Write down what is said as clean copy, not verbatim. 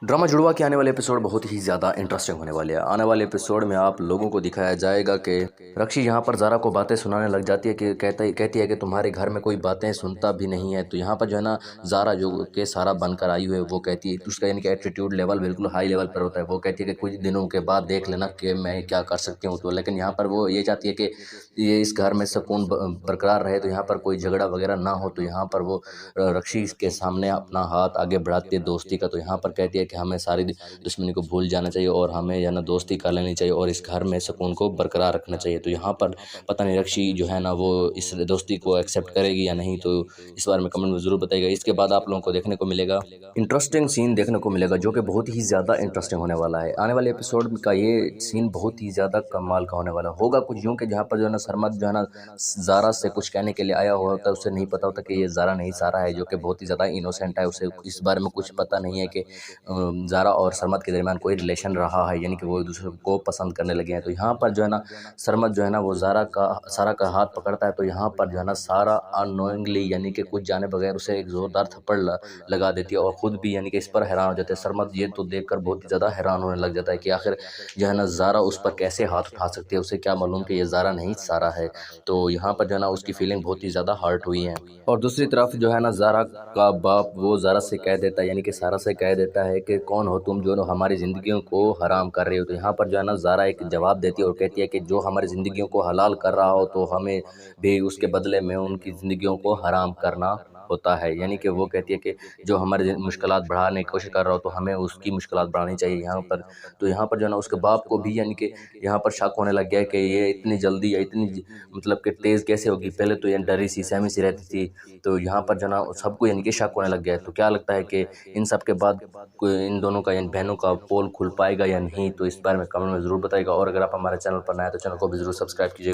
Drama जुड़वा के आने वाले एपिसोड बहुत ही ज़्यादा इंटरेस्टिंग होने वाले हैं। आने वाले एपिसोड में आप लोगों को दिखाया जाएगा कि रक्षी यहाँ पर ज़ारा को बातें सुनाने लग जाती है कि कहती है कि तुम्हारे घर में कोई बातें सुनता भी नहीं है। तो यहाँ पर जो है ना, ज़ारा जो के सारा बनकर आई हुई है वो कहती है, उसका यानी कि एटीट्यूड लेवल बिल्कुल हाई लेवल पर होता है। वो कहती है कि कुछ दिनों के बाद देख लेना कि मैं क्या कर सकती हूँ। तो लेकिन यहाँ पर वो ये चाहती है कि ये इस घर में सुकून बरकरार रहे, तो यहाँ पर कोई झगड़ा वगैरह ना हो। तो यहाँ पर वो रक्षी के सामने अपना हाथ आगे बढ़ाती है दोस्ती का। तो यहाँ पर कहती है कि हमें सारी दुश्मनी को भूल जाना चाहिए और हमें या ना दोस्ती कर लेनी चाहिए और इस घर में सुकून को बरकरार रखना चाहिए। तो यहाँ पर पता नहीं रक्षी जो है ना वो इस दोस्ती को एक्सेप्ट करेगी या नहीं, तो इस बारे में कमेंट में ज़रूर बताइएगा। इसके बाद आप लोगों को देखने को मिलेगा इंटरेस्टिंग सीन देखने को मिलेगा, जो कि बहुत ही ज़्यादा इंटरेस्टिंग होने वाला है। आने वाले एपिसोड का ये सीन बहुत ही ज़्यादा कमाल का होने वाला होगा। कुछ यूँ कि जहाँ पर जो है ना सरमद जो है ना ज़ारा से कुछ कहने के लिए आया हुआ होता है, उसे नहीं पता होता कि ये ज़ारा नहीं सारा है, जो कि बहुत ही ज़्यादा इनोसेंट है। उसे इस बारे में कुछ पता नहीं है कि ज़ारा और सरमद के दरमियान कोई रिलेशन रहा है, यानी कि वो एक दूसरे को पसंद करने लगे हैं। तो यहाँ पर जो है ना सरमद जो है ना वो सारा का हाथ पकड़ता है। तो यहाँ पर जो है ना सारा अननोइंगली यानी कि कुछ जाने बगैर उसे एक ज़ोरदार थप्पड़ लगा देती है और ख़ुद भी यानी कि इस पर हैरान हो जाते हैं। सरमद ये तो देखकर बहुत ही ज़्यादा हैरान होने लग जाता है कि आखिर जो है ना ज़ारा उस पर कैसे हाथ उठा सकती है, उसे क्या मालूम कि ये ज़ारा नहीं सारा है। तो यहाँ पर जो है ना उसकी फीलिंग बहुत ही ज़्यादा हर्ट हुई है। और दूसरी तरफ जो है ना ज़ारा का बाप वो ज़ारा से कह देता है, यानी कि सारा से कह देता है कि कौन हो तुम जो हमारी ज़िंदगियों को हराम कर रहे हो। तो यहाँ पर जो है ना ज़ारा एक जवाब देती है और कहती है कि जो हमारी ज़िंदगियों को हलाल कर रहा हो तो हमें भी उसके बदले में उनकी ज़िंदगियों को हराम करना होता है। यानी कि वो कहती है कि जो हमारी मुश्किलात बढ़ाने की कोशिश कर रहा हो तो हमें उसकी मुश्किलात बढ़ानी चाहिए यहाँ पर। तो यहाँ पर जो है ना उसके बाप को भी यानी कि यहाँ पर शक होने लग गया है कि ये इतनी जल्दी या मतलब कि तेज़ कैसे होगी। पहले तो ये डरी सी सहमी सी रहती थी। तो यहाँ पर जो है ना सबको यानी कि शक होने लग गया है। तो क्या लगता है कि इन सब के बाद कोई इन दोनों का यानी बहनों का पोल खुल पाएगा या नहीं? तो इस बारे में कमेंट में ज़रूर बताइएगा। और अगर आप हमारे चैनल पर नए हैं तो चैनल को भी ज़रूर सब्सक्राइब कीजिएगा।